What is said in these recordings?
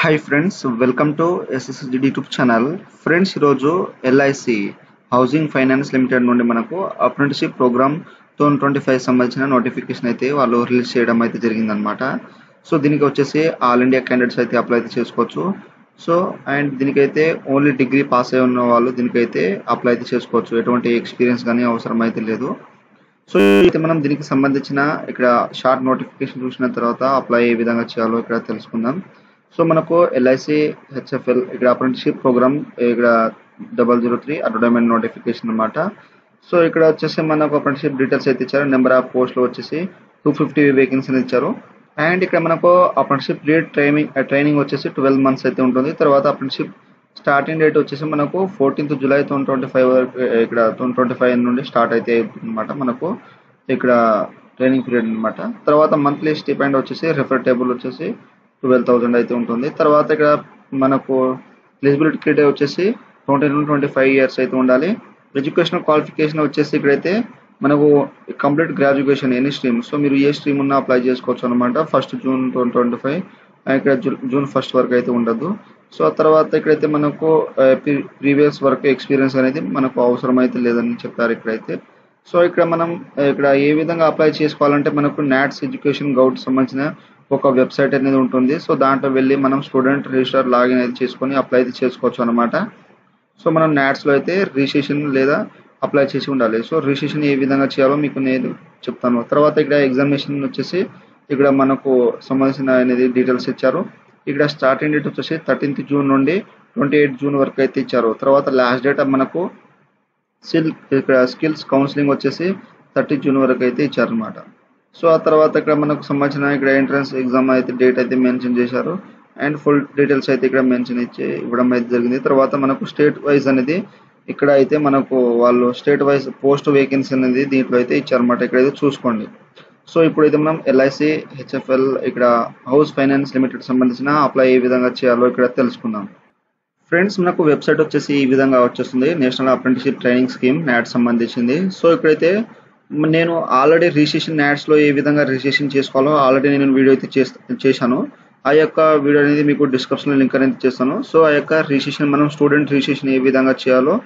Hi friends, welcome to ఎస్ఎస్జిడి YouTube channel. Friends, ఈరోజు LIC housing finance limited నుండి మనకు apprenticeship programme 2025 సంబంధించిన notification అయితే వాళ్ళు రిలీజ్ చేయడం అయితే జరిగిందనమాట. సో దీనికి వచ్చేసి ఆల్ ఇండియా క్యాండిడేట్స్ అయితే అప్లై అయితే చేసుకోవచ్చు. సో అండ్ దీనికైతే ఓన్లీ డిగ్రీ పాస్ అయి ఉన్న వాళ్ళు దీనికైతే అప్లై అయితే చేసుకోవచ్చు. ఎటువంటి ఎక్స్పీరియన్స్ కానీ అవసరం అయితే లేదు. సో అయితే మనం దీనికి సంబంధించిన ఇక్కడ షార్ట్ నోటిఫికేషన్ చూసిన తర్వాత అప్లై ఏ విధంగా చేయాలో ఇక్కడ తెలుసుకుందాం. సో మనకు ఎల్ఐసి హెచ్ఎఫ్ఎల్ ఇక్కడ అప్రెంటిస్షిప్ ప్రోగ్రామ్ ఇక్కడ 003 అడ్వర్టైజ్మెంట్ నోటిఫికేషన్ అనమాట. సో ఇక్కడ వచ్చేసి మనకు అప్రెంటిస్షిప్ డీటెయిల్స్ అయితే ఇచ్చారు. నెంబర్ ఆఫ్ పోస్టులు వచ్చేసి 250 వేకెన్సీ ఇచ్చారు. అండ్ ఇక్కడ మనకు అప్రెంటిస్షిప్ పీరియడ్ ట్రైనింగ్ వచ్చేసి 12 మంత్స్ అయితే ఉంటుంది. తర్వాత అప్రెంటిస్షిప్ స్టార్టింగ్ డేట్ వచ్చేసి మనకు 14th జూలై 2025 వరకు ఇక్కడ 2025 నుండి స్టార్ట్ అయితే అనమాట. మనకు ఇక్కడ ట్రైనింగ్ పీరియడ్ అనమాట. తర్వాత మంత్లీ స్టిపెండ్ వచ్చేసి రెఫర్ టేబుల్ వచ్చేసి 12,000 అయితే ఉంటుంది. తర్వాత ఇక్కడ మనకు ఎలిజిబిలిటీ క్రైటీరియా వచ్చేసి 20 నుండి 25 ఇయర్స్ అయితే ఉండాలి. ఎడ్యుకేషనల్ క్వాలిఫికేషన్ వచ్చేసి ఇక్కడైతే మనకు complete graduation any stream. So మీరు ఏ స్ట్రీమ్ ఉన్నా అప్లై చేసుకోవచ్చు అనమాట. 1st జూన్ 2025 ఇక్కడ జూన్ 1st వరకు అయితే ఉండదు. సో ఆ తర్వాత ఇక్కడైతే మనకు ప్రీవియస్ వర్క్ ఎక్స్పీరియన్స్ అనేది మనకు అవసరం అయితే లేదని చెప్పారు ఇక్కడైతే. సో ఇక్కడ మనం ఇక్కడ ఏ విధంగా అప్లై చేసుకోవాలంటే మనకు నాట్స్ ఎడ్యుకేషన్ గౌట్ సంబంధించిన ఒక వెబ్సైట్ అనేది ఉంటుంది. సో దాంట్లో వెళ్ళి మనం స్టూడెంట్ రిజిస్టర్ లాగిన్ అయితే చేసుకొని అప్లై అయితే చేసుకోవచ్చు అనమాట. సో మనం నాట్స్లో అయితే రిజిస్ట్రేషన్ లేదా అప్లై చేసి ఉండాలి. సో రిజిస్ట్రేషన్ ఏ విధంగా చేయాలో మీకు నేను చెప్తాను. తర్వాత ఇక్కడ ఎగ్జామినేషన్ వచ్చేసి ఇక్కడ మనకు సంబంధించిన అనేది డీటెయిల్స్ ఇచ్చారు. ఇక్కడ స్టార్టింగ్ డేట్ వచ్చేసి 13th జూన్ నుండి 28th జూన్ వరకు అయితే ఇచ్చారు. తర్వాత లాస్ట్ డేట్ మనకు ఇక్కడ స్కిల్స్ కౌన్సిలింగ్ వచ్చేసి 30 జూన్ వరకు అయితే ఇచ్చారనమాట. సో ఆ తర్వాత ఇక్కడ మనకు సంబంధించిన ఇక్కడ ఎంట్రన్స్ ఎగ్జామ్ అయితే డేట్ అయితే మెన్షన్ చేశారు. అండ్ ఫుల్ డీటెయిల్స్ అయితే ఇక్కడ మెన్షన్ ఇవ్వడం అయితే జరిగింది. తర్వాత మనకు స్టేట్ వైజ్ అనేది ఇక్కడ అయితే మనకు వాళ్ళు స్టేట్ వైజ్ పోస్ట్ వేకెన్సీ అనేది దీంట్లో అయితే ఇచ్చారన్నమాట. ఇక్కడైతే చూసుకోండి. సో ఇప్పుడైతే మనం ఎల్ఐసి హెచ్ఎఫ్ఎల్ ఇక్కడ హౌస్ ఫైనాన్స్ లిమిటెడ్ సంబంధించిన అప్లై ఏ విధంగా చేయాలో ఇక్కడ తెలుసుకుందాం. ఫ్రెండ్స్, మనకు వెబ్సైట్ వచ్చేసి ఈ విధంగా వచ్చేస్తుంది. National apprenticeship training scheme not సంబంధించింది. సో ఇక్కడైతే నేను ఆల్రెడీ రిజిస్ట్రేషన్ యాడ్స్లో ఏ విధంగా రిజిస్ట్రేషన్ చేసుకోవాలో ఆల్రెడీ నేను వీడియో అయితే చేశాను. ఆ యొక్క వీడియో అనేది మీకు డిస్క్రిప్షన్లో లింక్ అనేది చేస్తాను. సో ఆ యొక్క రిజిస్ట్రేషన్ మనం స్టూడెంట్ రిజిస్ట్రేషన్ ఏ విధంగా చేయాలో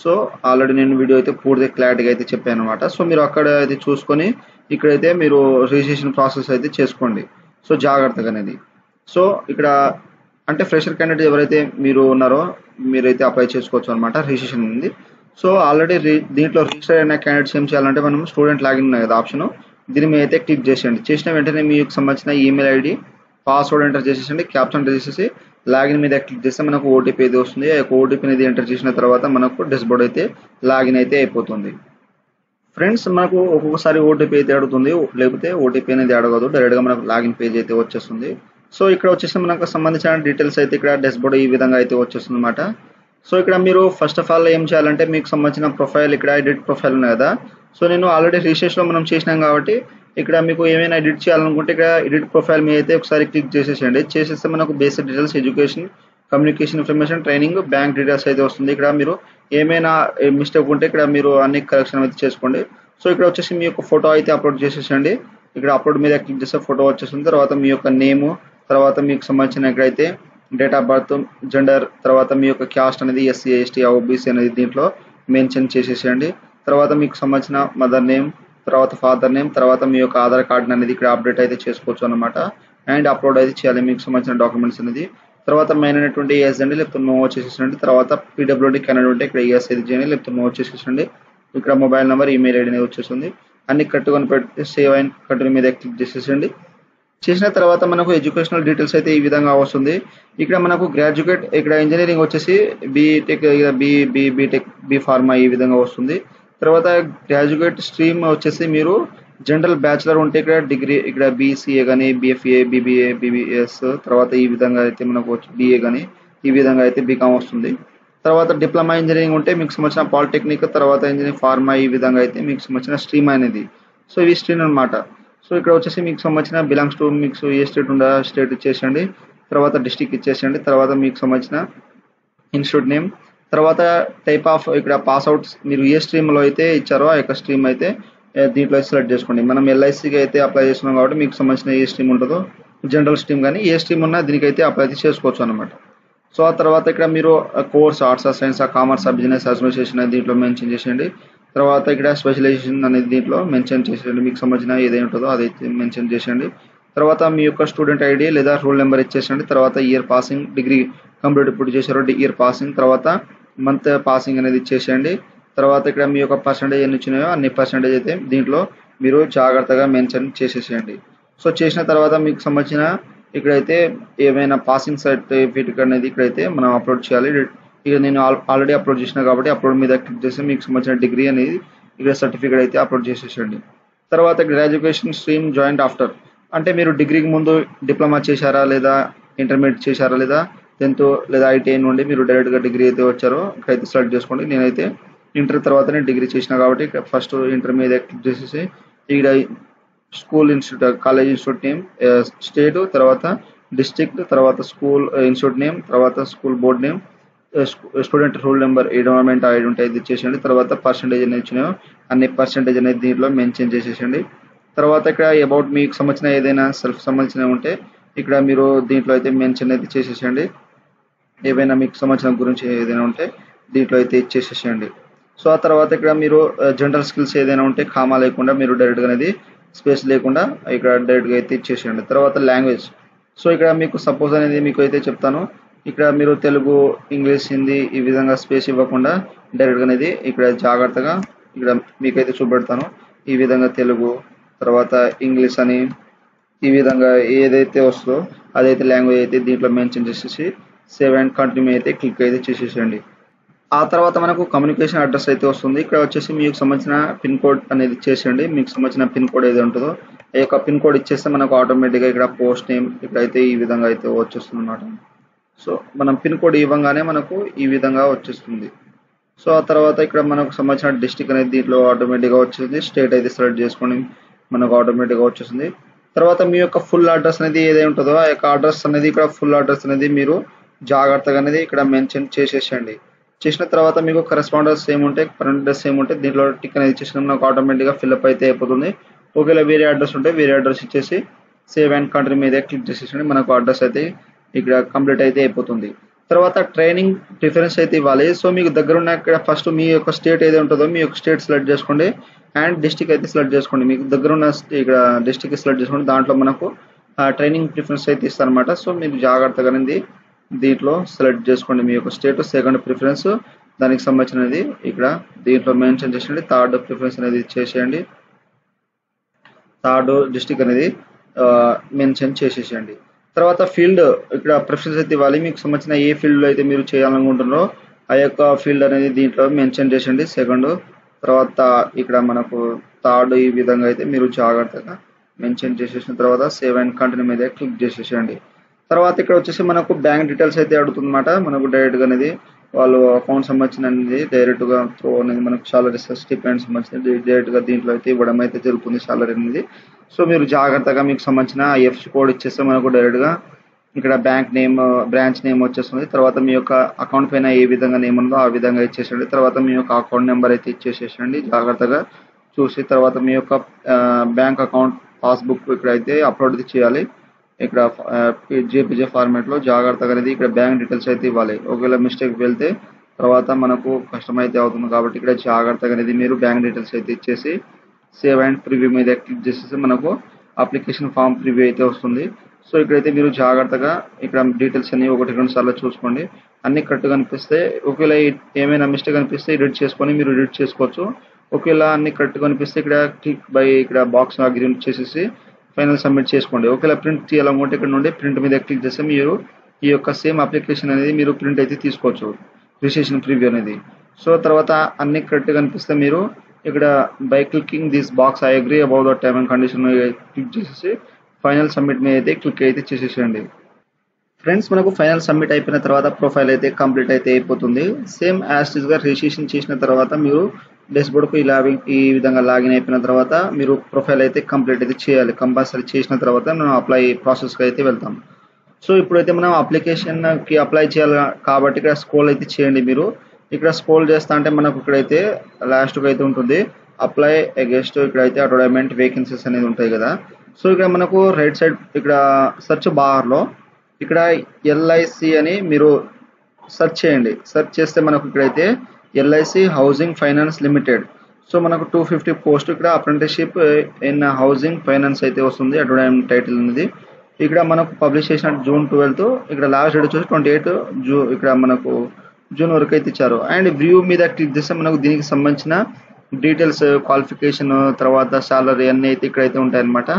సో ఆల్రెడీ నేను వీడియో అయితే పూర్తిగా క్లారిటీగా అయితే చెప్పాను అనమాట. సో మీరు అక్కడ అయితే చూసుకొని ఇక్కడైతే మీరు రిజిస్ట్రేషన్ ప్రాసెస్ అయితే చేసుకోండి. సో జాగ్రత్తగా అనేది. సో ఇక్కడ అంటే ఫ్రెషర్ క్యాండిడేట్ ఎవరైతే మీరు ఉన్నారో మీరైతే అప్లై చేసుకోవచ్చు అనమాట. రిజిస్ట్రేషన్ ఉంది. సో ఆల్రెడీ దీంట్లో రిజిస్టర్ అయిన క్యాండిడేట్స్ ఏం చేయాలంటే మనం స్టూడెంట్ లాగిన్ ఉన్నాయి కదా ఆప్షన్, దీని మీద అయితే క్లిక్ చేసేయండి. చేసిన వెంటనే మీకు సంబంధించిన ఈమెయిల్ ఐడి పాస్వర్డ్ ఎంటర్ చేసేసండి. క్యాప్షన్ ఎంటర్ చేసేసి లాగిన్ మీద క్లిక్ చేస్తే మనకు ఓటీపీ అయితే వస్తుంది. ఆ యొక్క ఓటీపీ అనేది ఎంటర్ చేసిన తర్వాత మనకు డాష్బోర్డ్ అయితే లాగిన్ అయితే అయిపోతుంది. ఫ్రెండ్స్, మనకు ఒక్కొక్కసారి ఓటీపీ అయితే అడుగుతుంది, లేకపోతే ఓటీపీ అనేది అడగదు. డైరెక్ట్గా మనకు లాగిన్ పేజ్ అయితే వచ్చేస్తుంది. సో ఇక్కడ వచ్చేసి మనకు సంబంధించిన డీటెయిల్స్ అయితే ఇక్కడ డాష్బోర్డ్ ఈ విధంగా అయితే వచ్చేస్తుంది అనమాట. సో ఇక్కడ మీరు ఫస్ట్ ఆఫ్ ఆల్ ఏం చేయాలంటే మీకు సంబంధించిన ప్రొఫైల్ ఇక్కడ ఎడిట్ ప్రొఫైల్ ఉన్నాయి కదా. సో నేను ఆల్రెడీ రిజిస్ట్రేషన్లో మనం చేసినాం కాబట్టి ఇక్కడ మీకు ఏమైనా ఎడిట్ చేయాలనుకుంటే ఇక్కడ ఎడిట్ ప్రొఫైల్ మీద అయితే ఒకసారి క్లిక్ చేసేసేయండి. చేసేస్తే మనకు basic details, education, communication information, training, bank details అయితే వస్తుంది. ఇక్కడ మీరు ఏమైనా మిస్టేక్ ఉంటే ఇక్కడ మీరు అన్ని కరెక్షన్ అయితే చేసుకోండి. సో ఇక్కడ వచ్చేసి మీ యొక్క ఫోటో అయితే అప్లోడ్ చేసేసండి. ఇక్కడ అప్లోడ్ మీద క్లిక్ చేస్తే ఫోటో వచ్చేస్తుంది. తర్వాత మీ యొక్క నేము, తర్వాత మీకు సంబంధించిన ఇక్కడైతే డేట్ ఆఫ్ బర్త్, జెండర్, తర్వాత మీ యొక్క క్యాస్ట్ అనేది ఎస్సీ, ఎస్టీ, ఓబీసీ అనేది దీంట్లో మెన్షన్ చేసేసేయండి. తర్వాత మీకు సంబంధించిన మదర్ నేమ్, తర్వాత ఫాదర్ నేమ్, తర్వాత మీ యొక్క ఆధార్ కార్డ్ అనేది ఇక్కడ అప్డేట్ అయితే చేసుకోవచ్చు అనమాట. అండ్ అప్లోడ్ అయితే చేయాలి మీకు సంబంధించిన డాక్యుమెంట్స్ అనేది. తర్వాత మెయిన్ అయినటువంటి ఎస్ అండి, లేకపోతే నో వచ్చేసేసండి. తర్వాత పీడబ్ల్యూడీ కెనడా ఉంటే ఇక్కడ ఎస్ అయితే చేయండి, లేకపోతే నో వచ్చేసేసండి. ఇక్కడ మొబైల్ నెంబర్, ఈమెయిల్ ఐడి అనేది వచ్చేస్తుంది. అన్ని కట్టుకొని పెట్టి సేవ్ అండ్ కంటిన్యూ మీద క్లిక్ చేసేసండి. చేసిన తర్వాత మనకు ఎడ్యుకేషనల్ డీటెయిల్స్ అయితే ఈ విధంగా వస్తుంది. ఇక్కడ మనకు గ్రాడ్యుయేట్, ఇక్కడ ఇంజనీరింగ్ వచ్చేసి బీటెక్, బీటెక్, బీ ఫార్మా ఈ విధంగా వస్తుంది. తర్వాత గ్రాడ్యుయేట్ స్ట్రీమ్ వచ్చేసి మీరు జనరల్ బ్యాచిలర్ ఉంటే ఇక్కడ డిగ్రీ, ఇక్కడ బీసీఏ కానీ, బీఎఫ్ఏ, బీబీఏ, బీబీఎస్, తర్వాత ఈ విధంగా అయితే మనకు బీఏ కానీ ఈ విధంగా అయితే బీకామ్ వస్తుంది. తర్వాత డిప్లొమా ఇంజనీరింగ్ ఉంటే మీకు సంబంధించిన పాలిటెక్నిక్, తర్వాత ఇంజనీరింగ్, ఫార్మా ఈ విధంగా అయితే మీకు సంబంధించిన స్ట్రీమ్ అనేది. సో ఇవి స్ట్రీమ్ అనమాట. సో ఇక్కడ వచ్చేసి మీకు సంబంధించిన బిలాంగ్స్ టు మీకు ఏ స్టేట్ ఉందా స్టేట్ ఇచ్చేసండి. తర్వాత డిస్ట్రిక్ట్ ఇచ్చేసండి. తర్వాత మీకు సంబంధించిన ఇన్స్టిట్యూట్ నేమ్, తర్వాత టైప్ ఆఫ్ ఇక్కడ పాస్అవుట్స్ మీరు ఏ స్ట్రీమ్లో అయితే ఇచ్చారో ఆ యొక్క స్ట్రీమ్ అయితే దీంట్లో సెలెక్ట్ చేసుకోండి. మనం ఎల్ఐసికి అయితే అప్లై చేస్తున్నాం కాబట్టి మీకు సంబంధించిన ఏ స్ట్రీమ్ ఉంటుందో జనరల్ స్ట్రీమ్ కానీ ఏ స్ట్రీమ్ ఉన్నా దీనికైతే అప్లై చేసుకోవచ్చు అనమాట. సో ఆ తర్వాత ఇక్కడ మీరు course arts, science, commerce, business administration అనేది దీంట్లో మెన్షన్ చేసేయండి. తర్వాత ఇక్కడ స్పెషలైజేషన్ అనేది దీంట్లో మెన్షన్ చేసేయండి. మీకు సంబంధించిన ఏదైతే ఉంటుందో అదైతే మెన్షన్ చేసేయండి. తర్వాత మీ యొక్క స్టూడెంట్ ఐడి లేదా రోల్ నెంబర్ ఇచ్చేసండి. తర్వాత ఇయర్ పాసింగ్, డిగ్రీ కంప్లీట్ ఇప్పుడు చేశారో ఇయర్ పాసింగ్, తర్వాత మంత్ పాసింగ్ అనేది ఇచ్చేసేయండి. తర్వాత ఇక్కడ మీ యొక్క పర్సెంటేజ్ ఎన్ని వచ్చినాయో అన్ని పర్సెంటేజ్ అయితే దీంట్లో మీరు జాగ్రత్తగా మెన్షన్ చేసేసేయండి. సో చేసిన తర్వాత మీకు సంబంధించిన ఇక్కడైతే ఏమైనా పాసింగ్ సర్టిఫికేట్ అనేది ఇక్కడైతే మనం అప్లోడ్ చేయాలి. ఇక నేను ఆల్రెడీ అప్లోడ్ చేసిన కాబట్టి అప్లోడ్ మీద క్లిక్ చేసి మీకు సంబంధించిన డిగ్రీ అనేది ఇక్కడ సర్టిఫికేట్ అయితే అప్లోడ్ చేసేసండి. తర్వాత గ్రాడ్యుయేషన్ స్ట్రీమ్ జాయింట్ ఆఫ్టర్ అంటే మీరు డిగ్రీకి ముందు డిప్లొమా చేశారా లేదా ఇంటర్మీడియట్ చేశారా లేదా 10th లేదా ITI నుండి మీరు డైరెక్ట్గా డిగ్రీ అయితే వచ్చారో ఇక్కడైతే సెలెక్ట్ చేసుకోండి. నేనైతే ఇంటర్ తర్వాతనే డిగ్రీ చేసిన కాబట్టి ఫస్ట్ ఇంటర్ మీద క్లిక్ చేసేసి ఇక్కడ school institute, college institute name, state, తర్వాత డిస్ట్రిక్ట్, తర్వాత స్కూల్ ఇన్స్టిట్యూట్ నేమ్, తర్వాత school board name, student roll number, government ID ఉంటే ఇది ఇచ్చేసేయండి. తర్వాత పర్సెంటేజ్ అనేది ఇచ్చినాయో అన్ని పర్సెంటేజ్ అనేది దీంట్లో మెన్షన్ చేసేసండి. తర్వాత ఇక్కడ అబౌట్ మీకు సంబంధించిన ఏదైనా సెల్ఫ్ సంబంధించినవి ఉంటే ఇక్కడ మీరు దీంట్లో అయితే మెన్షన్ అయితే చేసేసేయండి. ఏవైనా మీకు సంబంధించిన గురించి ఏదైనా ఉంటే దీంట్లో అయితే ఇచ్చేసేసేయండి. సో ఆ తర్వాత ఇక్కడ మీరు జనరల్ స్కిల్స్ ఏదైనా ఉంటే కామా లేకుండా మీరు డైరెక్ట్గా అనేది స్పేస్ లేకుండా ఇక్కడ డైరెక్ట్గా అయితే ఇచ్చేసేయండి. తర్వాత లాంగ్వేజ్, సో ఇక్కడ మీకు సపోజ్ అనేది మీకు అయితే చెప్తాను. ఇక్కడ మీరు తెలుగు, ఇంగ్లీష్, హిందీ ఈ విధంగా స్పేస్ ఇవ్వకుండా డైరెక్ట్గా అనేది ఇక్కడ జాగ్రత్తగా ఇక్కడ మీకైతే చూపెడతాను. ఈ విధంగా తెలుగు, తర్వాత ఇంగ్లీష్ అని ఈ విధంగా ఏదైతే వస్తుందో అదైతే లాంగ్వేజ్ అయితే దీంట్లో మెన్షన్ చేసేసి సేవ్ అండ్ కంటిన్యూ అయితే క్లిక్ అయితే చేసేసేయండి. ఆ తర్వాత మనకు కమ్యూనికేషన్ అడ్రస్ అయితే వస్తుంది. ఇక్కడ వచ్చేసి మీకు సంబంధించిన పిన్ కోడ్ అనేది ఇచ్చేసేయండి. మీకు సంబంధించిన పిన్ కోడ్ ఏది ఉంటుందో ఆ యొక్క పిన్ కోడ్ ఇచ్చేస్తే మనకు ఆటోమేటిక్గా ఇక్కడ పోస్ట్ నేమ్ ఇక్కడైతే ఈ విధంగా అయితే వచ్చేస్తుంది అన్నమాట. సో మనం పిన్ కోడ్ ఇవ్వగానే మనకు ఈ విధంగా వచ్చేస్తుంది. సో ఆ తర్వాత ఇక్కడ మనకు సంబంధించిన డిస్ట్రిక్ట్ అనేది దీంట్లో ఆటోమేటిక్గా వచ్చేసింది. స్టేట్ అయితే సెలెక్ట్ చేసుకొని మనకు ఆటోమేటిక్గా వచ్చేసింది. తర్వాత మీ యొక్క ఫుల్ అడ్రస్ అనేది ఏదైతే ఉంటుందో ఆ యొక్క అడ్రస్ అనేది ఇక్కడ ఫుల్ అడ్రస్ అనేది మీరు జాగ్రత్తగా అనేది ఇక్కడ మెన్షన్ చేసేసండి. చేసిన తర్వాత మీకు కరెస్పాండెన్స్ ఏముంటే కరెంట్ అడ్రస్ ఏముంటే దీంట్లో టిక్ అనేది ఇచ్చేసిన నాకు ఆటోమేటిక్గా ఫిల్అప్ అయితే అయిపోతుంది. ఒకవేళ వేరే అడ్రస్ ఉంటే వేరే అడ్రస్ ఇచ్చేసి సేవ్ అండ్ కంట్రీ మీద క్లిక్ చేసేసండి. మనకు అడ్రస్ అయితే ఇక్కడ కంప్లీట్ అయితే అయిపోతుంది. తర్వాత ట్రైనింగ్ ప్రిఫరెన్స్ అయితే ఇవ్వాలి. సో మీకు దగ్గర ఉన్న ఇక్కడ ఫస్ట్ మీ యొక్క స్టేట్ ఏది ఉంటుందో మీ యొక్క స్టేట్ సెలెక్ట్ చేసుకోండి అండ్ డిస్ట్రిక్ట్ అయితే సెలెక్ట్ చేసుకోండి. మీకు దగ్గర ఉన్న ఇక్కడ డిస్ట్రిక్ట్ సెలెక్ట్ చేసుకోండి. దాంట్లో మనకు ట్రైనింగ్ ప్రిఫరెన్స్ అయితే ఇస్తారనమాట. సో మీరు జాగ్రత్తగా అనేది దీంట్లో సెలెక్ట్ చేసుకోండి మీ యొక్క స్టేట్. సెకండ్ ప్రిఫరెన్స్ దానికి సంబంధించినది ఇక్కడ దీంట్లో మెన్షన్ చేసేయండి. థర్డ్ ప్రిఫరెన్స్ అనేది చేసేయండి. థర్డ్ డిస్ట్రిక్ట్ అనేది మెన్షన్ చేసేసేయండి. తర్వాత ఫీల్డ్ ఇక్కడ ప్రిఫరెన్స్ అయితే ఇవ్వాలి. మీకు సంబంధించిన ఏ ఫీల్డ్లో అయితే మీరు చేయాలనుకుంటున్నారో ఆ యొక్క ఫీల్డ్ అనేది దీంట్లో మెన్షన్ చేసేయండి. సెకండ్ తర్వాత ఇక్కడ మనకు థర్డ్ ఈ విధంగా అయితే మీరు జాగ్రత్తగా మెన్షన్ చేసేసిన తర్వాత సేవ్ అండ్ కంటిన్యూ మీద క్లిక్ చేసేసేయండి. తర్వాత ఇక్కడ వచ్చేసి మనకు బ్యాంక్ డీటెయిల్స్ అయితే అడుగుతుందన్నమాట. మనకు డైరెక్ట్గా అనేది వాళ్ళు అకౌంట్ సంబంధించినది డైరెక్ట్గా త్రో అనేది మనకు సాలరీ స్టిపెండ్ సంబంధించి డైరెక్ట్గా దీంట్లో అయితే ఇవ్వడం అయితే జరుగుతుంది సాలరీ అనేది. సో మీరు జాగ్రత్తగా మీకు సంబంధించిన IFSC కోడ్ ఇచ్చేస్తే మనకు డైరెక్ట్గా ఇక్కడ బ్యాంక్ నేమ్, బ్రాంచ్ నేమ్ వచ్చేస్తుంది. తర్వాత మీ యొక్క అకౌంట్ పైన ఏ విధంగా నేమ్ ఉందో ఆ విధంగా ఇచ్చేసేయండి. తర్వాత మీ యొక్క అకౌంట్ నెంబర్ అయితే ఇచ్చేసేయండి జాగ్రత్తగా చూసి. తర్వాత మీ యొక్క బ్యాంక్ అకౌంట్ పాస్బుక్ ఇక్కడ అయితే అప్లోడ్ చేయాలి. ఇక్కడ JPG ఫార్మాట్లో జాగ్రత్తగా అనేది ఇక్కడ బ్యాంక్ డీటెయిల్స్ అయితే ఇవ్వాలి. ఒకవేళ మిస్టేక్ వెళ్తే తర్వాత మనకు కష్టం అయితే అవుతుంది కాబట్టి ఇక్కడ జాగ్రత్తగా అనేది మీరు బ్యాంక్ డీటెయిల్స్ అయితే ఇచ్చేసి సేవ్ అండ్ ప్రివ్యూ మీద క్లిక్ చేసేసి మనకు అప్లికేషన్ ఫామ్ ప్రివ్యూ అయితే వస్తుంది. సో ఇక్కడైతే మీరు జాగ్రత్తగా ఇక్కడ డీటెయిల్స్ అన్ని 1-2 సార్లు చూసుకోండి. అన్ని కరెక్ట్గా అనిపిస్తే ఒకవేళ ఏమైనా మిస్టేక్ అనిపిస్తే ఎడిట్ చేసుకొని మీరు ఎడిట్ చేసుకోవచ్చు. ఒకవేళ అన్ని కరెక్ట్గా అనిపిస్తే ఇక్కడ క్లిక్ బై ఇక్కడ బాక్స్ అగ్రీ చేసేసి ఫైనల్ సబ్మిట్ చేసుకోండి. ఒకవేళ ప్రింట్ తీయాలనుకుంటే ఇక్కడ నుండి ప్రింట్ మీద క్లిక్ చేస్తే మీరు ఈ యొక్క సేమ్ అప్లికేషన్ అనేది మీరు ప్రింట్ అయితే తీసుకోవచ్చు, రిజిస్ట్రేషన్ ప్రివ్యూ అనేది. సో తర్వాత అన్ని కరెక్ట్గా అనిపిస్తే మీరు ఇక్కడ by clicking this box I agree about the time and condition click చేసేసి ఫైనల్ సబ్మిట్ మీద అయితే క్లిక్ అయితే చేసేసేయండి. ఫ్రెండ్స్ మనకు ఫైనల్ సబ్మిట్ అయిపోయిన తర్వాత ప్రొఫైల్ అయితే కంప్లీట్ అయితే అయిపోతుంది. సేమ్ యాస్టీస్గా రిజిస్ట్రేషన్ చేసిన తర్వాత మీరు డాష్బోర్డ్కు ఈ విధంగా లాగిన్ అయిపోయిన తర్వాత మీరు ప్రొఫైల్ అయితే కంప్లీట్ అయితే చేయాలి. కంపల్సరీ చేసిన తర్వాత మనం అప్లై ప్రాసెస్కి అయితే వెళ్తాం. సో ఇప్పుడైతే మనం అప్లికేషన్కి అప్లై చేయాలి కాబట్టి ఇక్కడ స్క్రోల్ అయితే చేయండి. మీరు ఇక్కడ స్క్రోల్ చేస్తా అంటే మనకు ఇక్కడైతే లాస్ట్కి అయితే ఉంటుంది అప్లై అగెస్ట్ ఇక్కడైతే అడ్వర్టైజ్మెంట్ వేకెన్సీస్ అనేది ఉంటాయి కదా. సో ఇక్కడ మనకు రైట్ సైడ్ ఇక్కడ సెర్చ్ బార్లో ఇక్కడ ఎల్ఐసి అని మీరు సెర్చ్ చేయండి. సెర్చ్ చేస్తే మనకు ఇక్కడైతే LIC housing finance limited. So మనకు 250 పోస్ట్ ఇక్కడ అప్రెంటిస్షిప్ ఇన్ హౌసింగ్ ఫైనాన్స్ అయితే వస్తుంది. అడ్వర్టైజ్మెంట్ టైటిల్ అనేది ఇక్కడ మనకు పబ్లిష్ చేసిన June 12. ఇక్కడ లాస్ట్ డేట్ వచ్చేసి 28 ఇక్కడ మనకు జూన్ వరకు అయితే ఇచ్చారు. అండ్ వ్యూ మీద క్లిక్ చేస్తే మనకు దీనికి సంబంధించిన డీటెయిల్స్, క్వాలిఫికేషన్, తర్వాత సాలరీ అన్నీ అయితే ఇక్కడైతే ఉంటాయన్నమాట.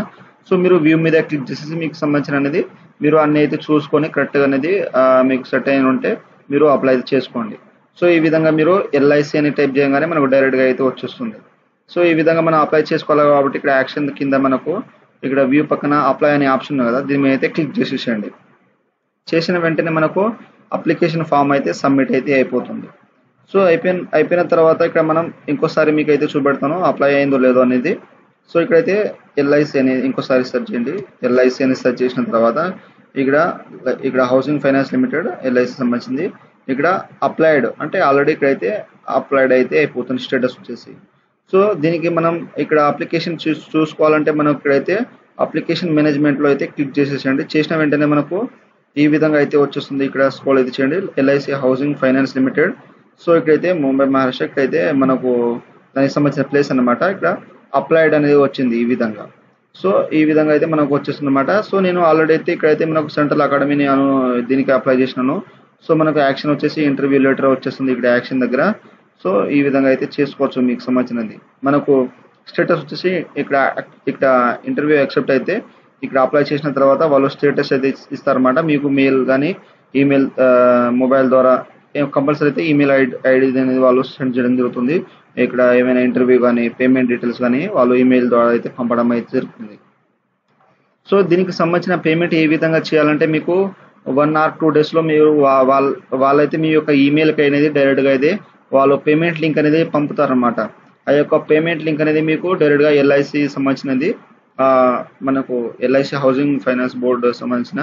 సో మీరు వ్యూ మీద క్లిక్ చేసేసి మీకు సంబంధించిన అనేది మీరు అన్నీ అయితే చూసుకొని కరెక్ట్గా అనేది మీకు సెట్ అయిన ఉంటే మీరు అప్లై చేసుకోండి. సో ఈ విధంగా మీరు ఎల్ఐసి అని టైప్ చేయగానే మనకు డైరెక్ట్గా అయితే వచ్చేస్తుంది. సో ఈ విధంగా మనం అప్లై చేసుకోవాలి కాబట్టి ఇక్కడ యాక్షన్ కింద మనకు ఇక్కడ వ్యూ పక్కన అప్లై అనే ఆప్షన్ ఉంది కదా, దీని మీద అయితే క్లిక్ చేసేసేయండి. చేసిన వెంటనే మనకు అప్లికేషన్ ఫామ్ అయితే సబ్మిట్ అయితే అయిపోతుంది. సో అయిపోయిన తర్వాత ఇక్కడ మనం ఇంకోసారి మీకు అయితే చూపెడతాను అప్లై అయిందో లేదో అనేది. సో ఇక్కడైతే ఎల్ఐసి అనేది ఇంకోసారి సెర్చ్ చేయండి. ఎల్ఐసి అని సెర్చ్ చేసిన తర్వాత ఇక్కడ హౌసింగ్ ఫైనాన్స్ లిమిటెడ్ ఎల్ఐసి సంబంధించింది. ఇక్కడ అప్లైడ్ అంటే ఆల్రెడీ ఇక్కడైతే అప్లైడ్ అయితే అయిపోతుంది స్టేటస్ వచ్చేసి. సో దీనికి మనం ఇక్కడ అప్లికేషన్ చూసుకోవాలంటే మనం ఇక్కడైతే అప్లికేషన్ మేనేజ్మెంట్లో అయితే క్లిక్ చేసేసండి. చేసిన వెంటనే మనకు ఈ విధంగా అయితే వచ్చేస్తుంది. ఇక్కడ స్క్రోల్ అయితే చేయండి, LIC housing finance limited. So ఇక్కడైతే ముంబై మహారాష్ట్ర ఇక్కడైతే మనకు దానికి సంబంధించిన ప్లేస్ అన్నమాట. ఇక్కడ అప్లైడ్ అనేది వచ్చింది ఈ విధంగా. సో ఈ విధంగా అయితే మనకు వచ్చేస్తుంది అనమాట. సో నేను ఆల్రెడీ అయితే ఇక్కడైతే మనకు సెంట్రల్ అకాడమీని దీనికి అప్లై చేసినాను. సో మనకు యాక్షన్ వచ్చేసి ఇంటర్వ్యూ లెటర్ వచ్చేస్తుంది ఇక్కడ యాక్షన్ దగ్గర. సో ఈ విధంగా అయితే చేసుకోవచ్చు మీకు సంబంధించినది. మనకు స్టేటస్ వచ్చేసి ఇక్కడ ఇంటర్వ్యూ యాక్సెప్ట్ అయితే ఇక్కడ అప్లై చేసిన తర్వాత వాళ్ళు స్టేటస్ అయితే ఇస్తారన్నమాట. మీకు మెయిల్ కానీ ఈమెయిల్ మొబైల్ ద్వారా కంపల్సరీ అయితే ఈమెయిల్ ఐడి అనేది వాళ్ళు సెండ్ చేయడం జరుగుతుంది. ఇక్కడ ఏమైనా ఇంటర్వ్యూ కానీ పేమెంట్ డీటెయిల్స్ కానీ వాళ్ళు ఈమెయిల్ ద్వారా అయితే పంపడం అయితే జరుగుతుంది. సో దీనికి సంబంధించిన పేమెంట్ ఏ విధంగా చేయాలంటే మీకు 1 or 2 daysలో మీరు వాళ్ళైతే మీ యొక్క ఈమెయిల్కి అనేది డైరెక్ట్గా అయితే వాళ్ళు పేమెంట్ లింక్ అనేది పంపుతారనమాట. ఆ యొక్క పేమెంట్ లింక్ అనేది మీకు డైరెక్ట్గా ఎల్ఐసి సంబంధించినది మనకు ఎల్ఐసి హౌసింగ్ ఫైనాన్స్ బోర్డు సంబంధించిన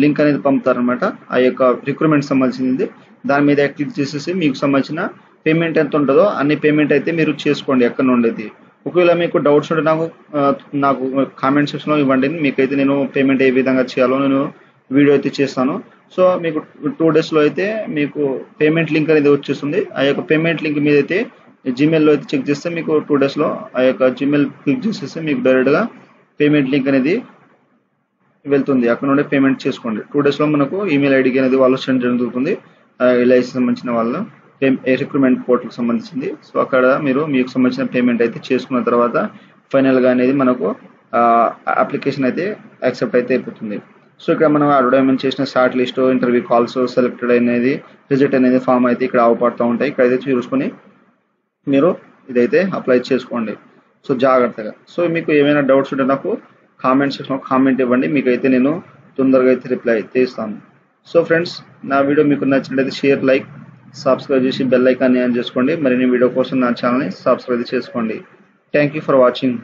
లింక్ అనేది పంపుతారనమాట. ఆ యొక్క రిక్రూట్మెంట్ సంబంధించింది దాని మీద క్లిక్ చేసేసి మీకు సంబంధించిన పేమెంట్ ఎంత ఉంటుందో అన్ని పేమెంట్ అయితే మీరు చేసుకోండి ఎక్కడ నుండి. ఒకవేళ మీకు డౌట్స్ ఉంటే నాకు కామెంట్ సెక్షన్లో ఇవ్వండి. మీకైతే నేను పేమెంట్ ఏ విధంగా చేయాలో నేను వీడియో అయితే చేస్తాను. సో మీకు 2 daysలో అయితే మీకు పేమెంట్ లింక్ అనేది వచ్చేస్తుంది. ఆ యొక్క పేమెంట్ లింక్ మీద అయితే జీమెయిల్లో అయితే చెక్ చేస్తే మీకు 2 daysలో ఆ యొక్క జీమెయిల్ క్లిక్ చేసేస్తే మీకు డైరెక్ట్గా పేమెంట్ లింక్ అనేది వెళ్తుంది. అక్కడ నుండి పేమెంట్ చేసుకోండి. 2 daysలో మనకు ఈమెయిల్ ఐడికి అనేది వాళ్ళు సెండ్ చేయడం జరుగుతుంది. ఎల్ఐసి సంబంధించిన వాళ్ళు రిక్రూట్మెంట్ పోర్టల్కి సంబంధించింది. సో అక్కడ మీరు మీకు సంబంధించిన పేమెంట్ అయితే చేసుకున్న తర్వాత ఫైనల్గా అనేది మనకు అప్లికేషన్ అయితే యాక్సెప్ట్ అయితే అయిపోతుంది. సో ఇక్కడ మనం అడ్వర్టైజ్మెంట్ చేసిన short list, interview calls, selected అనేది, రిజల్ట్ అనేది ఫామ్ అయితే ఇక్కడ అవపడుతూ ఉంటాయి. ఇక్కడైతే చూసుకొని మీరు ఇదైతే అప్లై చేసుకోండి. సో జాగ్రత్తగా. సో మీకు ఏమైనా డౌట్స్ ఉంటే నాకు కామెంట్ సెక్షన్లో కామెంట్ ఇవ్వండి. మీకైతే నేను తొందరగా అయితే రిప్లై అయితే ఇస్తాను. సో ఫ్రెండ్స్, నా వీడియో మీకు నచ్చినట్లయితే షేర్, లైక్, సబ్స్క్రైబ్ చేసి బెల్ ఐకాన్ని ఆన్ చేసుకోండి. మరిన్ని వీడియో కోసం నా ఛానల్ని సబ్స్క్రైబ్ చేసుకోండి. Thank you for watching.